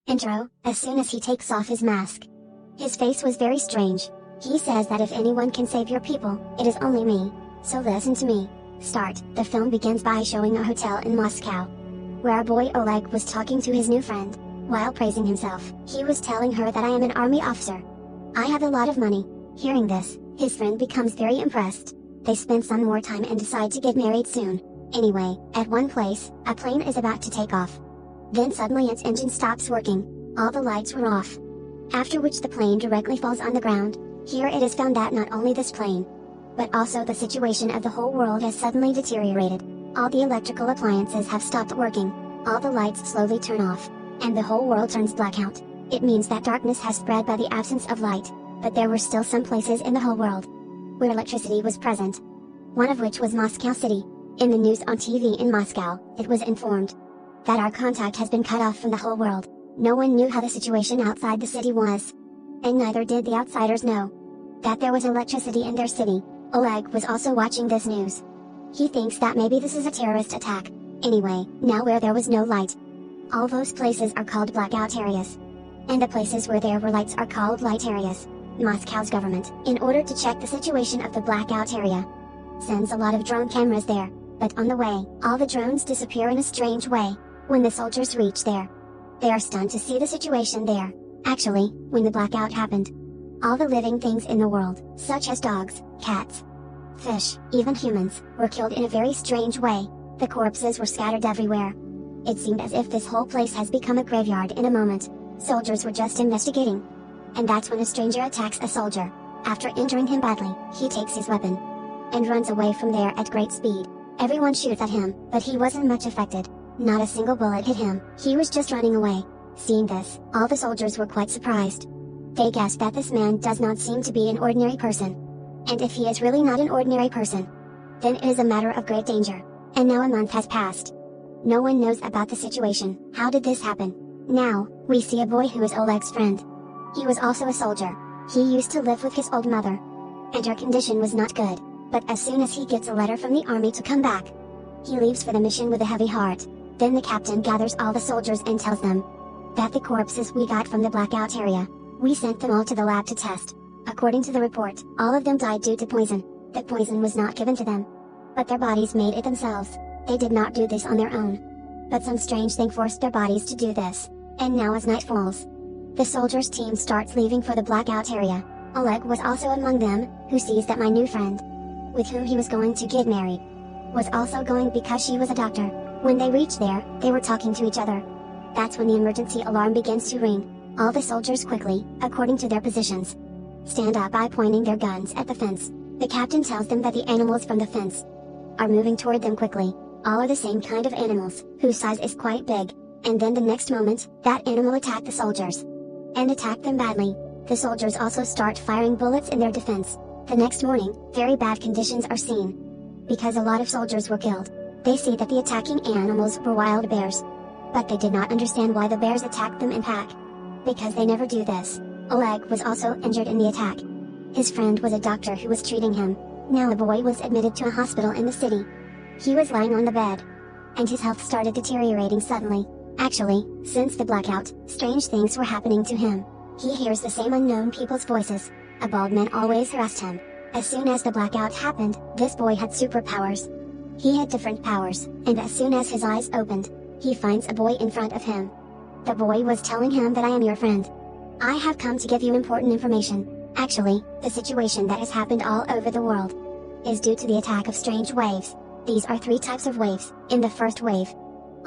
Intro, as soon as he takes off his mask. His face was very strange. He says that if anyone can save your people, it is only me. So listen to me. Start. The film begins by showing a hotel in Moscow, where our boy Oleg was talking to his new friend. While praising himself, he was telling her that I am an army officer. I have a lot of money. Hearing this, his friend becomes very impressed. They spend some more time and decide to get married soon. Anyway, at one place, a plane is about to take off. Then suddenly its engine stops working. All the lights were off. After which the plane directly falls on the ground. Here it is found that not only this plane, but also the situation of the whole world has suddenly deteriorated. All the electrical appliances have stopped working. All the lights slowly turn off. And the whole world turns blackout. It means that darkness has spread by the absence of light. But there were still some places in the whole world where electricity was present. One of which was Moscow City. In the news on TV in Moscow, it was informed that our contact has been cut off from the whole world. No one knew how the situation outside the city was. And neither did the outsiders know that there was electricity in their city. Oleg was also watching this news. He thinks that maybe this is a terrorist attack. Anyway, now where there was no light, all those places are called blackout areas. And the places where there were lights are called light areas. Moscow's government, in order to check the situation of the blackout area, sends a lot of drone cameras there. But on the way, all the drones disappear in a strange way. When the soldiers reach there, they are stunned to see the situation there. Actually, when the blackout happened, all the living things in the world, such as dogs, cats, fish, even humans, were killed in a very strange way. The corpses were scattered everywhere. It seemed as if this whole place has become a graveyard in a moment. Soldiers were just investigating. And that's when a stranger attacks a soldier. After injuring him badly, he takes his weapon and runs away from there at great speed. Everyone shoots at him, but he wasn't much affected. Not a single bullet hit him, he was just running away. Seeing this, all the soldiers were quite surprised. They guessed that this man does not seem to be an ordinary person. And if he is really not an ordinary person, then it is a matter of great danger. And now a month has passed. No one knows about the situation. How did this happen? Now, we see a boy who is Oleg's friend. He was also a soldier. He used to live with his old mother. And her condition was not good. But as soon as he gets a letter from the army to come back, he leaves for the mission with a heavy heart. Then the captain gathers all the soldiers and tells them that the corpses we got from the blackout area, we sent them all to the lab to test. According to the report, all of them died due to poison. The poison was not given to them, but their bodies made it themselves. They did not do this on their own, but some strange thing forced their bodies to do this. And now as night falls, the soldiers' team starts leaving for the blackout area. Oleg was also among them, who sees that my new friend, with whom he was going to get married, was also going because she was a doctor. When they reached there, they were talking to each other. That's when the emergency alarm begins to ring. All the soldiers quickly, according to their positions, stand up by pointing their guns at the fence. The captain tells them that the animals from the fence are moving toward them quickly. All are the same kind of animals, whose size is quite big. And then the next moment, that animal attacked the soldiers, and attacked them badly. The soldiers also start firing bullets in their defense. The next morning, very bad conditions are seen, because a lot of soldiers were killed. They see that the attacking animals were wild bears, but they did not understand why the bears attacked them in pack, because they never do this. Oleg was also injured in the attack. His friend was a doctor who was treating him. Now the boy was admitted to a hospital in the city. He was lying on the bed, and his health started deteriorating suddenly. Actually, since the blackout, strange things were happening to him. He hears the same unknown people's voices. A bald man always harassed him. As soon as the blackout happened, this boy had superpowers. He had different powers, and as soon as his eyes opened, he finds a boy in front of him. The boy was telling him that I am your friend. I have come to give you important information. Actually, the situation that has happened all over the world is due to the attack of strange waves. These are 3 types of waves. In the first wave,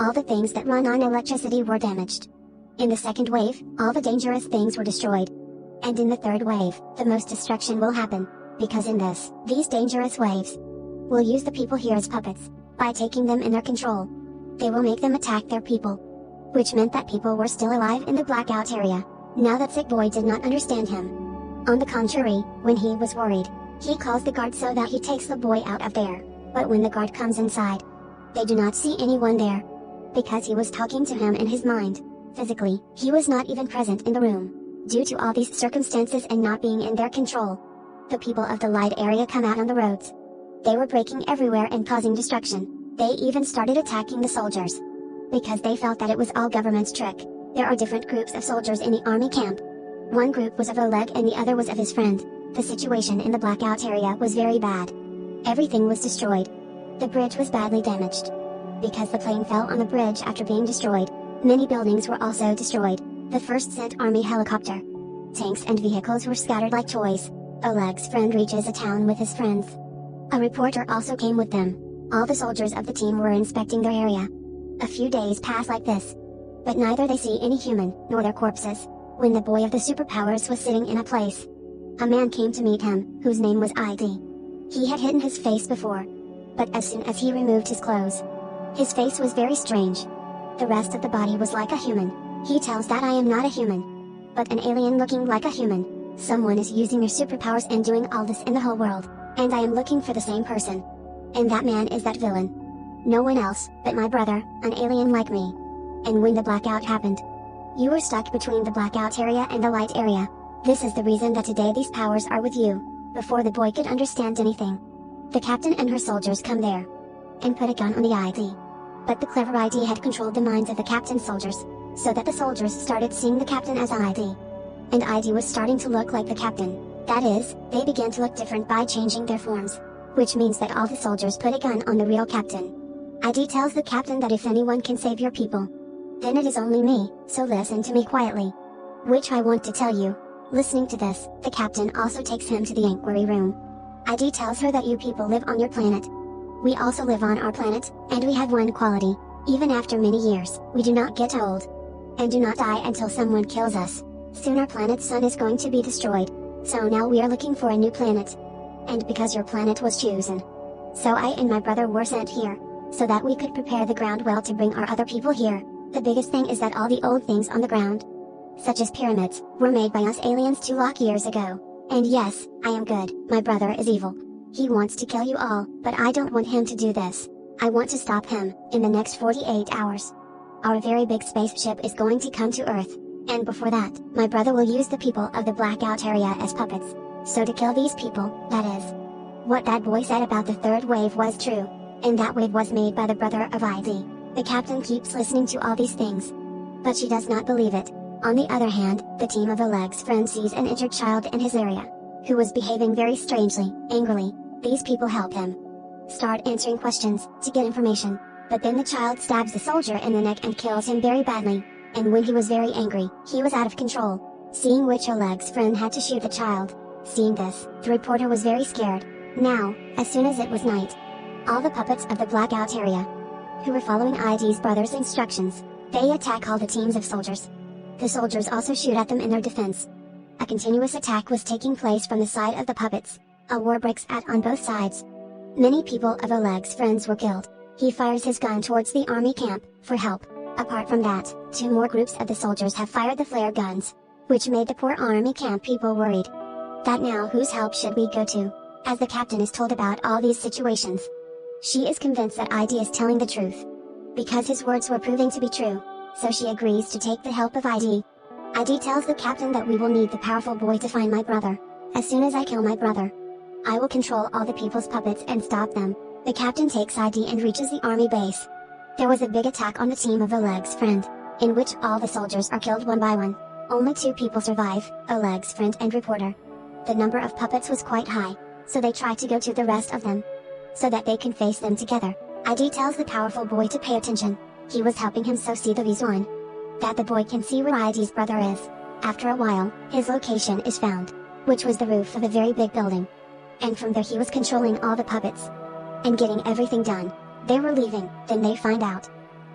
all the things that run on electricity were damaged. In the second wave, all the dangerous things were destroyed. And in the third wave, the most destruction will happen, because in these dangerous waves will use the people here as puppets. By taking them in their control, they will make them attack their people. Which meant that people were still alive in the blackout area. Now that sick boy did not understand him. On the contrary, when he was worried, he calls the guard so that he takes the boy out of there. But when the guard comes inside, they do not see anyone there, because he was talking to him in his mind. Physically, he was not even present in the room. Due to all these circumstances and not being in their control, the people of the light area come out on the roads. They were breaking everywhere and causing destruction. They even started attacking the soldiers, because they felt that it was all government's trick. There are different groups of soldiers in the army camp. One group was of Oleg and the other was of his friend. The situation in the Blackout area was very bad. Everything was destroyed. The bridge was badly damaged. Because the plane fell on the bridge after being destroyed, many buildings were also destroyed. The first sent army helicopter. Tanks and vehicles were scattered like toys. Oleg's friend reaches a town with his friends. A reporter also came with them. All the soldiers of the team were inspecting their area. A few days pass like this. But neither they see any human, nor their corpses. When the boy of the superpowers was sitting in a place, a man came to meet him, whose name was ID. He had hidden his face before. But as soon as he removed his clothes, his face was very strange. The rest of the body was like a human. He tells that I am not a human, but an alien looking like a human. Someone is using their superpowers and doing all this in the whole world, and I am looking for the same person. And that man is that villain. No one else, but my brother, an alien like me. And when the blackout happened, you were stuck between the blackout area and the light area. This is the reason that today these powers are with you. Before the boy could understand anything, the captain and her soldiers come there and put a gun on the ID. But the clever ID had controlled the minds of the captain's soldiers, so that the soldiers started seeing the captain as ID. And ID was starting to look like the captain. That is, they began to look different by changing their forms. Which means that all the soldiers put a gun on the real captain. ID tells the captain that if anyone can save your people, then it is only me, so listen to me quietly. Which I want to tell you. Listening to this, the captain also takes him to the inquiry room. ID tells her that you people live on your planet. We also live on our planet, and we have one quality. Even after many years, we do not get old. And do not die until someone kills us. Soon our planet's sun is going to be destroyed. So now we are looking for a new planet. And because your planet was chosen, so I and my brother were sent here, so that we could prepare the ground well to bring our other people here. The biggest thing is that all the old things on the ground, such as pyramids, were made by us aliens 2 lakh years ago. And yes, I am good, my brother is evil. He wants to kill you all, but I don't want him to do this. I want to stop him. In the next 48 hours, our very big spaceship is going to come to Earth. And before that, my brother will use the people of the blackout area as puppets. So to kill these people, that is. What that boy said about the third wave was true. And that wave was made by the brother of ID. The captain keeps listening to all these things, but she does not believe it. On the other hand, the team of Oleg's friend sees an injured child in his area, who was behaving very strangely, angrily. These people help him start answering questions, to get information, but then the child stabs the soldier in the neck and kills him very badly, and when he was very angry, he was out of control, seeing which Oleg's friend had to shoot the child. Seeing this, the reporter was very scared. Now, as soon as it was night, all the puppets of the blackout area, who were following ID's brother's instructions, they attack all the teams of soldiers. The soldiers also shoot at them in their defense. A continuous attack was taking place from the side of the puppets. A war breaks out on both sides. Many people of Oleg's friends were killed. He fires his gun towards the army camp, for help. Apart from that, 2 more groups of the soldiers have fired the flare guns, which made the poor army camp people worried. That now whose help should we go to? As the captain is told about all these situations, she is convinced that ID is telling the truth. Because his words were proving to be true, so she agrees to take the help of ID. ID tells the captain that we will need the powerful boy to find my brother. As soon as I kill my brother, I will control all the people's puppets and stop them. The captain takes ID and reaches the army base. There was a big attack on the team of Oleg's friend, in which all the soldiers are killed one by one. Only 2 people survive, Oleg's friend and reporter. The number of puppets was quite high, so they try to go to the rest of them, so that they can face them together. ID tells the powerful boy to pay attention. He was helping him so see the vision, that the boy can see where ID's brother is. After a while, his location is found, which was the roof of a very big building. And from there he was controlling all the puppets, and getting everything done. They were leaving, then they find out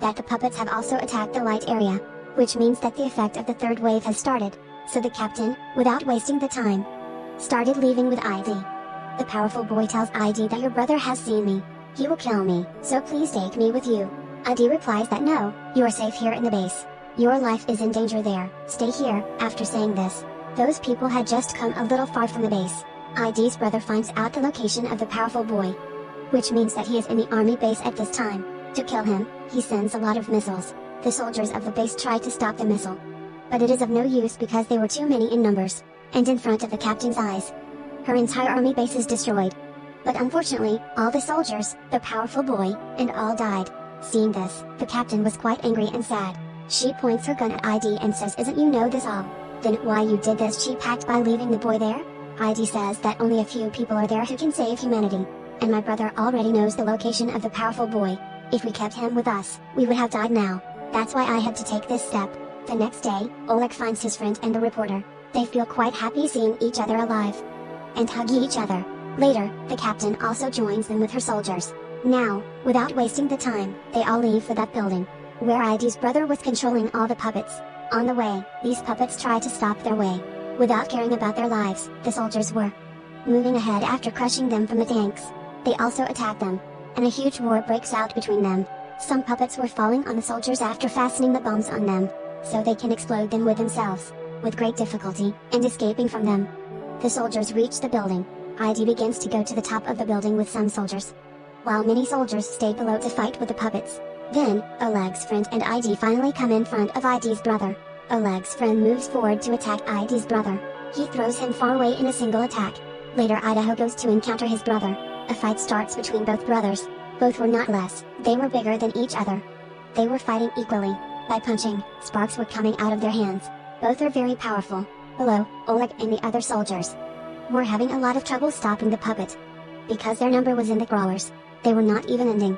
that the puppets have also attacked the light area, which means that the effect of the third wave has started. So the captain, without wasting the time, started leaving with ID. The powerful boy tells ID that your brother has seen me. He will kill me, so please take me with you. ID replies that no, you are safe here in the base. Your life is in danger there, stay here. After saying this, those people had just come a little far from the base. ID's brother finds out the location of the powerful boy, which means that he is in the army base at this time. To kill him, he sends a lot of missiles. The soldiers of the base try to stop the missile, but it is of no use because they were too many in numbers, and in front of the captain's eyes, her entire army base is destroyed. But unfortunately, all the soldiers, the powerful boy, and all died. Seeing this, the captain was quite angry and sad. She points her gun at ID and says, "Isn't you know this all? Then why you did this cheap act by leaving the boy there?" ID says that only a few people are there who can save humanity. And my brother already knows the location of the powerful boy. If we kept him with us, we would have died now. That's why I had to take this step. The next day, Oleg finds his friend and the reporter. They feel quite happy seeing each other alive. And hug each other. Later, the captain also joins them with her soldiers. Now, without wasting the time, they all leave for that building, where ID's brother was controlling all the puppets. On the way, these puppets try to stop their way. Without caring about their lives, the soldiers were moving ahead after crushing them from the tanks. They also attack them, and a huge war breaks out between them. Some puppets were falling on the soldiers after fastening the bombs on them, so they can explode them with themselves, with great difficulty, and escaping from them. The soldiers reach the building. ID begins to go to the top of the building with some soldiers, while many soldiers stay below to fight with the puppets. Then, Oleg's friend and ID finally come in front of ID's brother. Oleg's friend moves forward to attack ID's brother. He throws him far away in a single attack. Later Idaho goes to encounter his brother. A fight starts between both brothers. Both were not less, they were bigger than each other. They were fighting equally. By punching, sparks were coming out of their hands. Both are very powerful. Below, Oleg and the other soldiers were having a lot of trouble stopping the puppet. Because their number was in the growers, they were not even ending.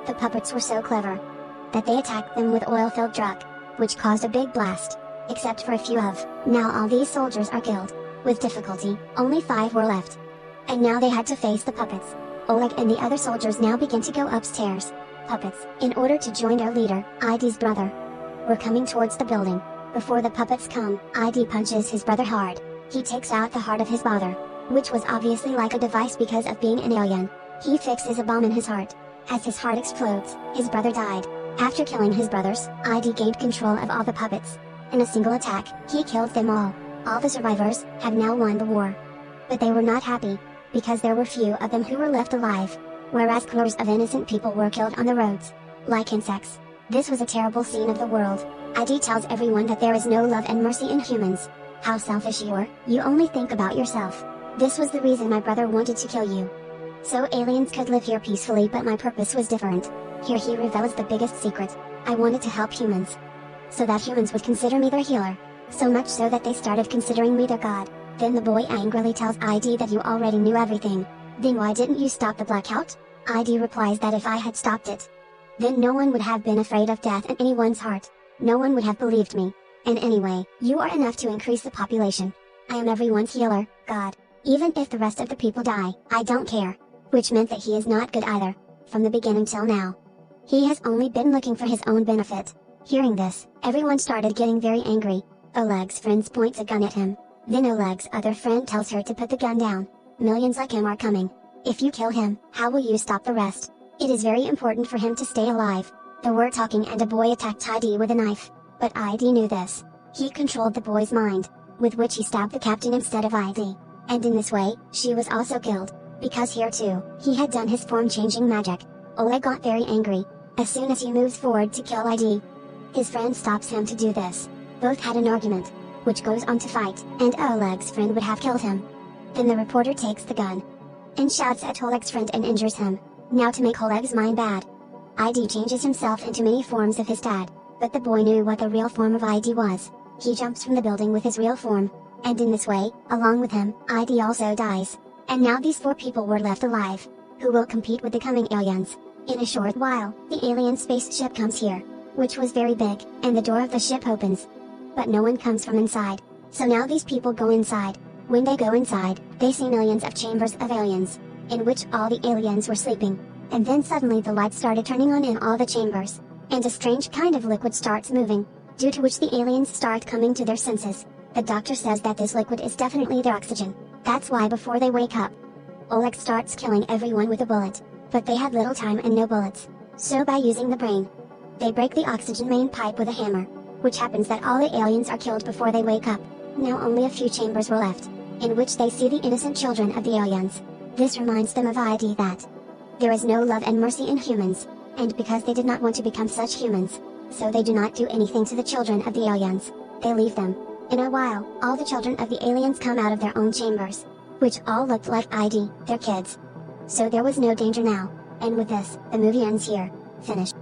The puppets were so clever that they attacked them with oil-filled drug, which caused a big blast. Except for a few of. Now all these soldiers are killed. With difficulty, only 5 were left. And now they had to face the puppets. Oleg and the other soldiers now begin to go upstairs. Puppets, in order to join their leader, ID's brother, were coming towards the building. Before the puppets come, ID punches his brother hard. He takes out the heart of his father, which was obviously like a device because of being an alien. He fixes a bomb in his heart. As his heart explodes, his brother died. After killing his brothers, ID gained control of all the puppets. In a single attack, he killed them all. All the survivors have now won the war. But they were not happy, because there were few of them who were left alive, whereas crores of innocent people were killed on the roads, like insects. This was a terrible scene of the world. ID tells everyone that there is no love and mercy in humans. How selfish you are, you only think about yourself. This was the reason my brother wanted to kill you, so aliens could live here peacefully, but my purpose was different. Here he reveals the biggest secret. I wanted to help humans, so that humans would consider me their healer. So much so that they started considering me their god. Then the boy angrily tells ID that you already knew everything. Then why didn't you stop the blackout? ID replies that if I had stopped it, then no one would have been afraid of death in anyone's heart. No one would have believed me. And anyway, you are enough to increase the population. I am everyone's healer, God. Even if the rest of the people die, I don't care. Which meant that he is not good either. From the beginning till now, he has only been looking for his own benefit. Hearing this, everyone started getting very angry. Oleg's friend points a gun at him. Then Oleg's other friend tells her to put the gun down. Millions like him are coming. If you kill him, how will you stop the rest? It is very important for him to stay alive. They were talking and a boy attacked ID with a knife. But ID knew this. He controlled the boy's mind, with which he stabbed the captain instead of ID. And in this way, she was also killed. Because here too, he had done his form-changing magic. Oleg got very angry. As soon as he moves forward to kill ID, his friend stops him to do this. Both had an argument, which goes on to fight, and Oleg's friend would have killed him. Then the reporter takes the gun, and shouts at Oleg's friend and injures him. Now to make Oleg's mind bad, ID changes himself into many forms of his dad, but the boy knew what the real form of ID was. He jumps from the building with his real form, and in this way, along with him, ID also dies. And now these 4 people were left alive, who will compete with the coming aliens. In a short while, the alien spaceship comes here, which was very big, and the door of the ship opens. But no one comes from inside. So now these people go inside. When they go inside, they see millions of chambers of aliens, in which all the aliens were sleeping. And then suddenly the lights started turning on in all the chambers, and a strange kind of liquid starts moving, due to which the aliens start coming to their senses. The doctor says that this liquid is definitely their oxygen. That's why before they wake up, Oleg starts killing everyone with a bullet. But they had little time and no bullets. So by using the brain, they break the oxygen main pipe with a hammer, which happens that all the aliens are killed before they wake up. Now only a few chambers were left, in which they see the innocent children of the aliens. This reminds them of ID that there is no love and mercy in humans, and because they did not want to become such humans, so they do not do anything to the children of the aliens. They leave them. In a while, all the children of the aliens come out of their own chambers, which all looked like ID, their kids. So there was no danger now, and with this, the movie ends here. Finished.